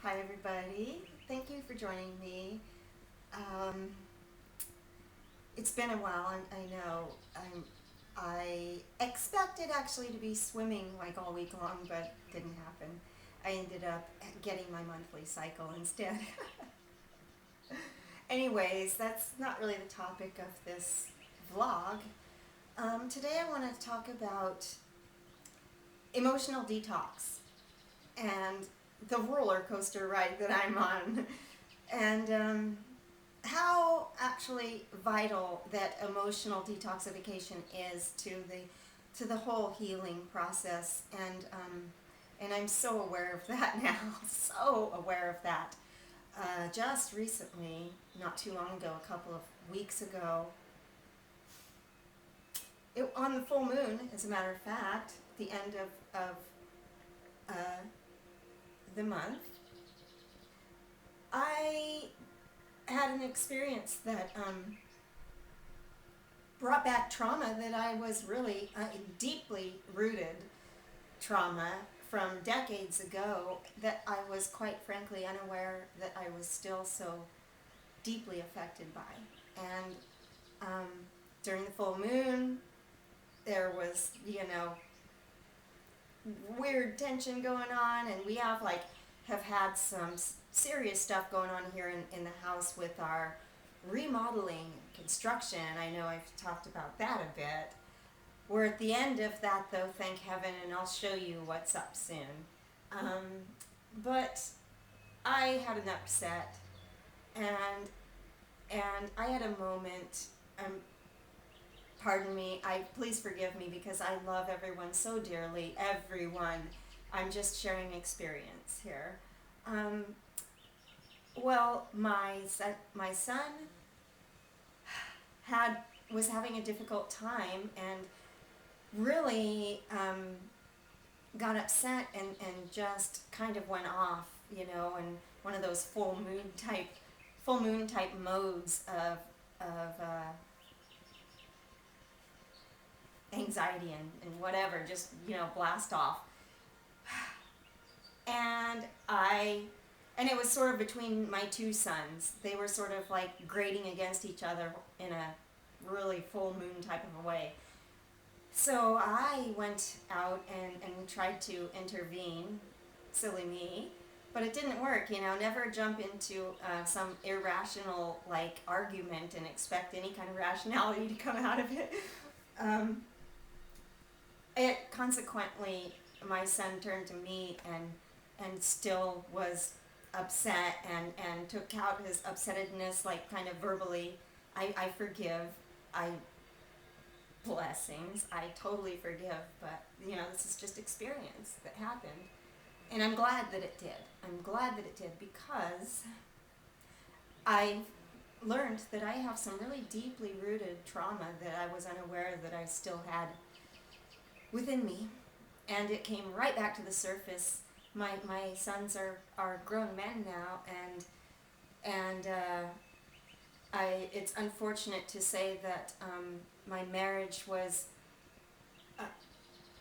Hi everybody, thank you for joining me. Um, it's been a while, and I know I expected actually to be swimming like all week long, but didn't happen. I ended up getting my monthly cycle instead. Anyways, that's not really the topic of this vlog. Today I want to talk about emotional detox and the roller coaster ride that I'm on. And how actually vital that emotional detoxification is to the whole healing process, and I'm so aware of that now. So aware of that. Just recently, not too long ago, a couple of weeks ago, on the full moon, as a matter of fact, the end of uh, the month, I had an experience that brought back trauma that I was really deeply rooted trauma from decades ago that I was quite frankly unaware that I was still so deeply affected by. And um, during the full moon, there was, weird tension going on, and we have had some serious stuff going on here in the house with our remodeling construction. I know I've talked about that a bit. We're at the end of that though, thank heaven, and I'll show you what's up soon. But I had an upset, and I had a moment. Pardon me. Please forgive me because I love everyone so dearly. Everyone. I'm just sharing experience here. Um, well, my son was having a difficult time and really got upset and just kind of went off, and one of those full moon type modes of anxiety and whatever, just blast off. And and it was sort of between my two sons. They were sort of like grating against each other in a really full moon type of a way. So I went out and tried to intervene, silly me, but it didn't work. Never jump into some irrational like argument and expect any kind of rationality to come out of it. Um, it consequently, my son turned to me and still was upset and took out his upsettedness like kind of verbally. I forgive. I blessings. I totally forgive, but this is just experience that happened. And I'm glad that it did. I'm glad that it did because I learned that I have some really deeply rooted trauma that I was unaware that I still had within me. And it came right back to the surface. My sons are grown men now, and it's unfortunate to say that my marriage was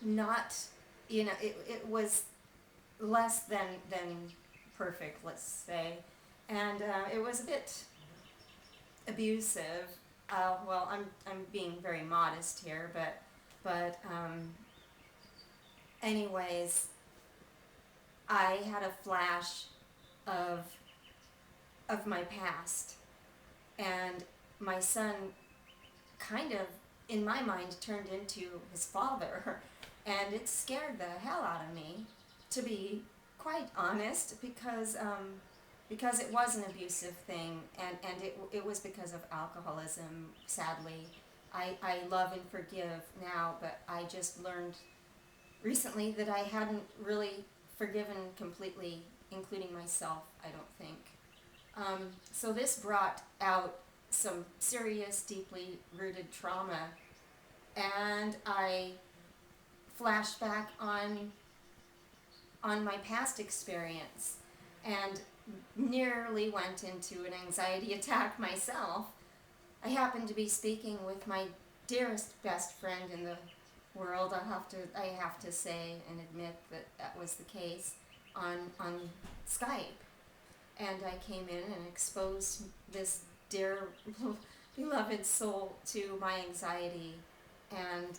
not, it was less than perfect, let's say, and it was a bit abusive. Well, I'm being very modest here, but anyways, I had a flash of my past, and my son kind of, in my mind, turned into his father, and it scared the hell out of me, to be quite honest, because it was an abusive thing, and it was because of alcoholism, sadly. I love and forgive now, but I just learned recently that I hadn't really forgiven completely, including myself, I don't think. So this brought out some serious, deeply rooted trauma, and I flashed back on my past experience and nearly went into an anxiety attack myself. I happened to be speaking with my dearest best friend in the world. I have to say and admit that was the case on Skype. and I came in and exposed this dear beloved soul to my anxiety, and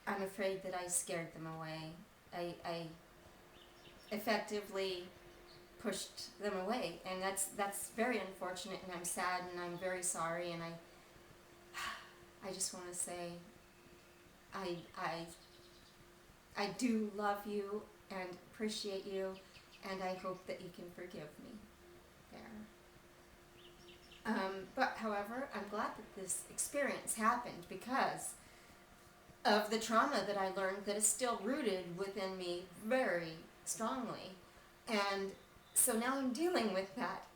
I'm afraid that I scared them away. I effectively pushed them away, and that's very unfortunate, and I'm sad, and I'm very sorry, and I just want to say I I do love you and appreciate you, and I hope that you can forgive me there. But however, I'm glad that this experience happened because of the trauma that I learned that is still rooted within me very strongly. And so now I'm dealing with that.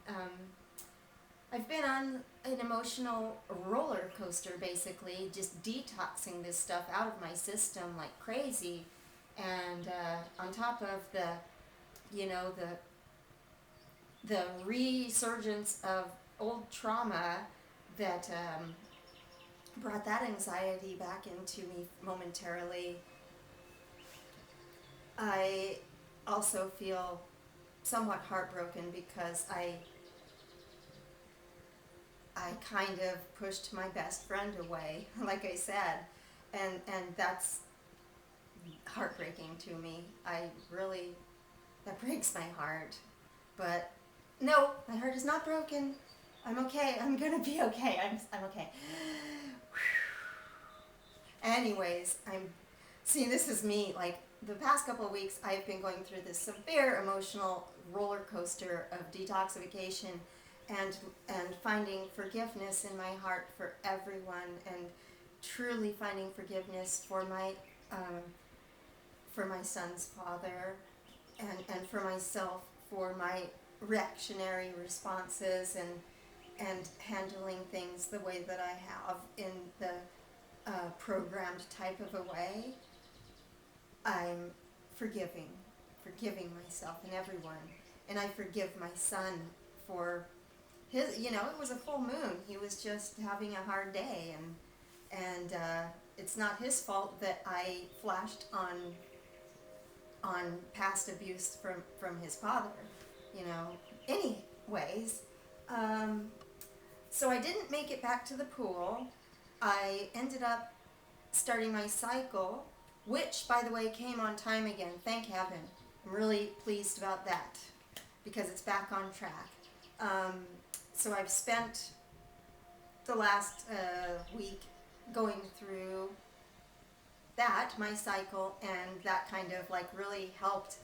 I've been on an emotional roller coaster, basically, just detoxing this stuff out of my system like crazy. And on top of the resurgence of old trauma that brought that anxiety back into me momentarily, I also feel somewhat heartbroken because I kind of pushed my best friend away, like I said, and that's heartbreaking to me. That breaks my heart. But no, my heart is not broken. I'm okay. I'm gonna be okay. I'm okay. Anyways, this is me. Like, the past couple of weeks, I've been going through this severe emotional roller coaster of detoxification and finding forgiveness in my heart for everyone, and truly finding forgiveness for my son's father, and for myself for my reactionary responses and handling things the way that I have in the programmed type of a way. I'm forgiving myself and everyone, and I forgive my son for his, it was a full moon. He was just having a hard day, and it's not his fault that I flashed on past abuse from his father, anyways. So I didn't make it back to the pool. I ended up starting my cycle, which, by the way, came on time again. Thank heaven. I'm really pleased about that because it's back on track. So I've spent the last week going through that, my cycle, and that kind of like really helped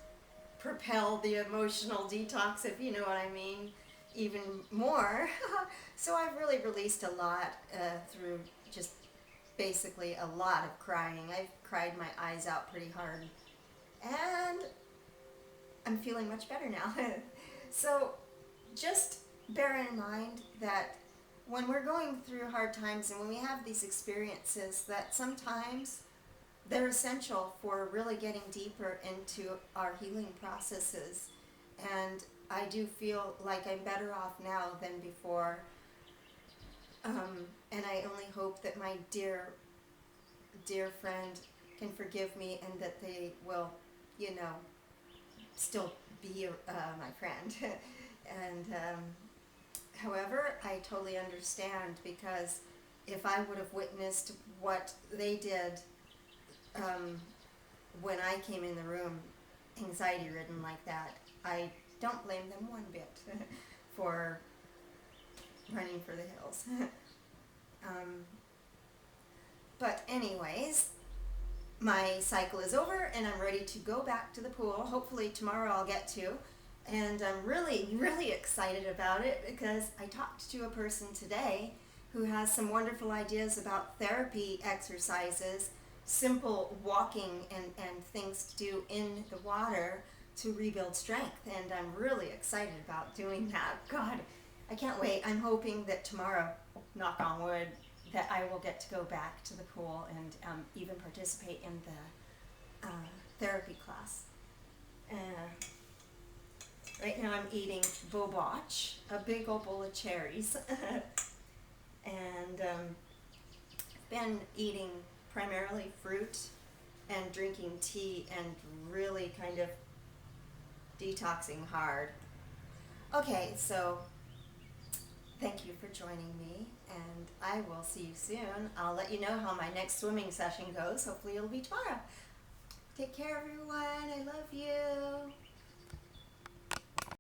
propel the emotional detox, if you know what I mean, even more. So I've really released a lot through just basically a lot of crying. I've cried my eyes out pretty hard, and I'm feeling much better now. So just bear in mind that when we're going through hard times and when we have these experiences, that sometimes they're essential for really getting deeper into our healing processes. And I do feel like I'm better off now than before. And I only hope that my dear friend can forgive me, and that they will, still be my friend. And however, I totally understand, because if I would have witnessed what they did when I came in the room, anxiety-ridden like that, I don't blame them one bit for running for the hills. But anyways, my cycle is over and I'm ready to go back to the pool. Hopefully tomorrow I'll get to. And I'm really, really excited about it because I talked to a person today who has some wonderful ideas about therapy exercises, simple walking and things to do in the water to rebuild strength. And I'm really excited about doing that. God, I can't wait. I'm hoping that tomorrow, knock on wood, that I will get to go back to the pool and even participate in the therapy class. Right now I'm eating bobach, a big old bowl of cherries, and been eating primarily fruit and drinking tea and really kind of detoxing hard. Okay, so thank you for joining me, and I will see you soon. I'll let you know how my next swimming session goes. Hopefully, it'll be tomorrow. Take care, everyone. I love you.